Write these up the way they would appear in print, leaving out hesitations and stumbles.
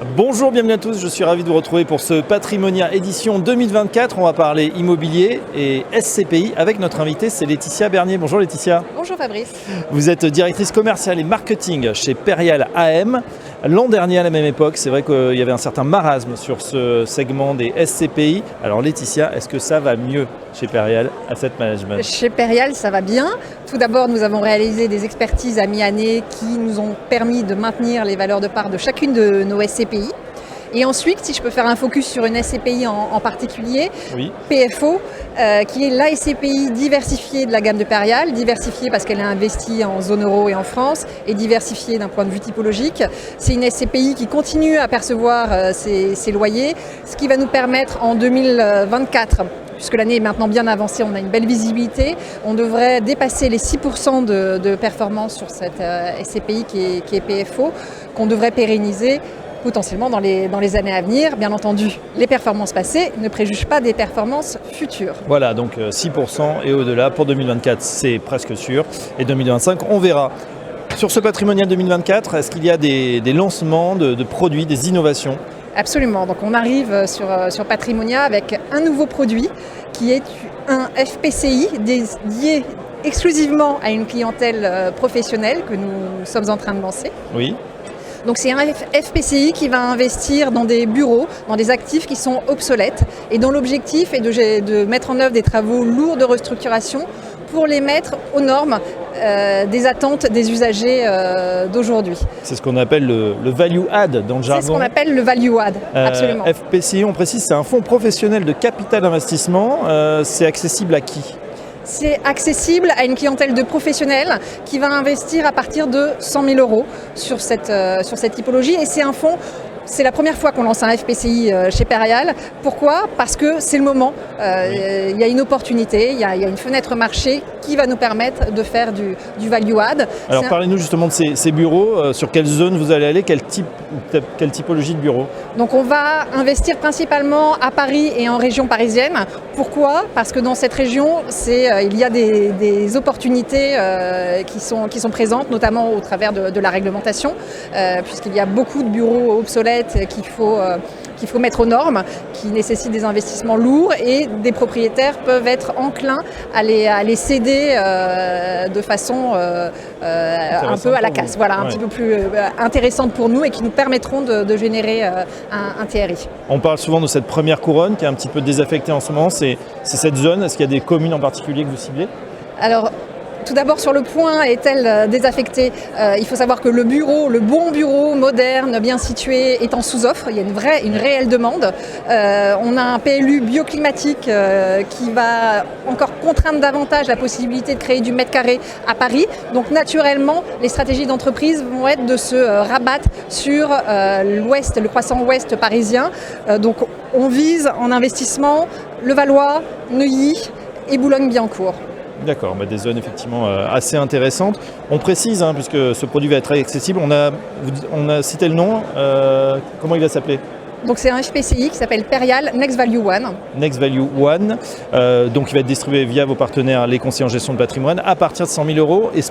Bonjour, bienvenue à tous, je suis ravi de vous retrouver pour ce Patrimonia édition 2024. On va parler immobilier et SCPI avec notre invitée, c'est Laetitia Bernier. Bonjour Laetitia. Bonjour Fabrice. Vous êtes directrice commerciale et marketing chez Perial AM. L'an dernier, à la même époque, c'est vrai qu'il y avait un certain marasme sur ce segment des SCPI. Alors Laetitia, est-ce que ça va mieux chez Perial Asset Management? Chez Perial, ça va bien. Tout d'abord, nous avons réalisé des expertises à mi-année qui nous ont permis de maintenir les valeurs de part de chacune de nos SCPI. Et ensuite, si je peux faire un focus sur une SCPI en particulier, Oui. PFO, qui est la SCPI diversifiée de la gamme de Perial, diversifiée parce qu'elle a investi en zone euro et en France, et diversifiée d'un point de vue typologique. C'est une SCPI qui continue à percevoir ses loyers, ce qui va nous permettre en 2024, puisque l'année est maintenant bien avancée, on a une belle visibilité, on devrait dépasser les 6% de performance sur cette SCPI qui est PFO, qu'on devrait pérenniser potentiellement dans les années à venir. Bien entendu, les performances passées ne préjugent pas des performances futures. Voilà, donc 6% et au-delà pour 2024, c'est presque sûr. Et 2025, on verra. Sur ce patrimonial 2024, est-ce qu'il y a des lancements de produits, des innovations ? Absolument. Donc on arrive sur Patrimonia avec un nouveau produit qui est un FPCI dédié exclusivement à une clientèle professionnelle que nous sommes en train de lancer. Oui. Donc c'est un FPCI qui va investir dans des bureaux, dans des actifs qui sont obsolètes et dont l'objectif est de mettre en œuvre des travaux lourds de restructuration pour les mettre aux normes des attentes des usagers d'aujourd'hui. C'est ce qu'on appelle le value add dans le jargon. C'est ce qu'on appelle le value add, absolument. FPCI, on précise, c'est un fonds professionnel de capital investissement. C'est accessible à qui ? C'est accessible à une clientèle de professionnels qui va investir à partir de 100 000 euros sur cette typologie. Et c'est un fonds, c'est la première fois qu'on lance un FPCI chez Perial. Pourquoi ? Parce que c'est le moment. Il y a une opportunité, il y a une fenêtre marché qui va nous permettre de faire du value add. Alors parlez-nous justement de ces bureaux. Sur quelle zone vous allez aller ? Quelle typologie de bureau ? Donc on va investir principalement à Paris et en région parisienne. Pourquoi ? Parce que dans cette région, il y a des opportunités qui sont présentes, notamment au travers de la réglementation, puisqu'il y a beaucoup de bureaux obsolètes qu'il faut mettre aux normes, qui nécessitent des investissements lourds et des propriétaires peuvent être enclins à les céder de façon un peu à la casse, voilà, un petit peu plus intéressante pour nous et qui nous permettront de générer un TRI. On parle souvent de cette première couronne qui est un petit peu désaffectée en ce moment, c'est cette zone. Est-ce qu'il y a des communes en particulier que vous ciblez ? Alors, tout d'abord, sur le point est-elle désaffectée ? Il faut savoir que le bon bureau, moderne, bien situé, est en sous-offre. Il y a une réelle demande. On a un PLU bioclimatique qui va encore contraindre davantage la possibilité de créer du mètre carré à Paris. Donc naturellement, les stratégies d'entreprise vont être de se rabattre sur l'ouest, le croissant ouest parisien. Donc on vise en investissement Levallois, Neuilly et Boulogne-Billancourt. D'accord, des zones effectivement assez intéressantes. On précise, puisque ce produit va être très accessible, on a cité le nom, comment il va s'appeler ? Donc c'est un FPCI qui s'appelle Perial Next Value One. Next Value One, donc il va être distribué via vos partenaires, les conseillers en gestion de patrimoine, à partir de 100 000 euros. Et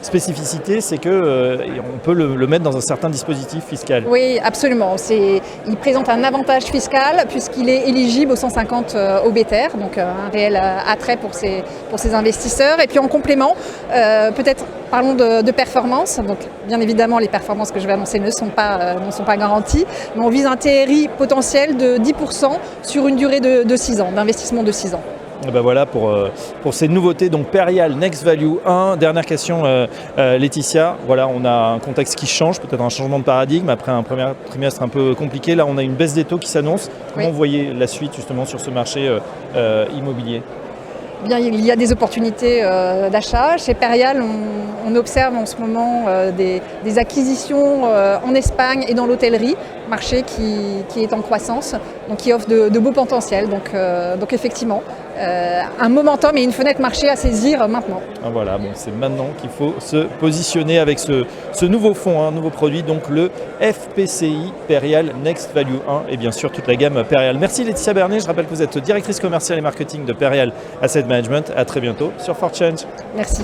spécificité, c'est qu'on peut le mettre dans un certain dispositif fiscal. Oui, absolument. Il présente un avantage fiscal puisqu'il est éligible aux 150 OBTR, donc un réel attrait pour ces investisseurs. Et puis en complément, peut-être parlons de performance. Donc bien évidemment, les performances que je vais annoncer ne sont pas garanties, mais on vise un TRI potentiel de 10% sur une durée de 6 ans, d'investissement de 6 ans. Et voilà pour ces nouveautés. Donc Perial Next Value 1. Dernière question, Laetitia. Voilà, on a un contexte qui change, peut-être un changement de paradigme après un premier trimestre un peu compliqué. Là, on a une baisse des taux qui s'annonce. Comment vous voyez la suite justement sur ce marché immobilier ? Bien, il y a des opportunités d'achat. Chez Perial, on observe en ce moment des acquisitions en Espagne et dans l'hôtellerie, marché qui est en croissance, donc qui offre de beaux potentiels. Donc effectivement, un momentum et une fenêtre marché à saisir maintenant. Voilà, c'est maintenant qu'il faut se positionner avec ce nouveau fonds, un nouveau produit, donc le FPCI Perial Next Value 1 et bien sûr toute la gamme Perial. Merci Laetitia Bernier, je rappelle que vous êtes directrice commerciale et marketing de Perial Asset Management. À très bientôt sur For Change. Merci.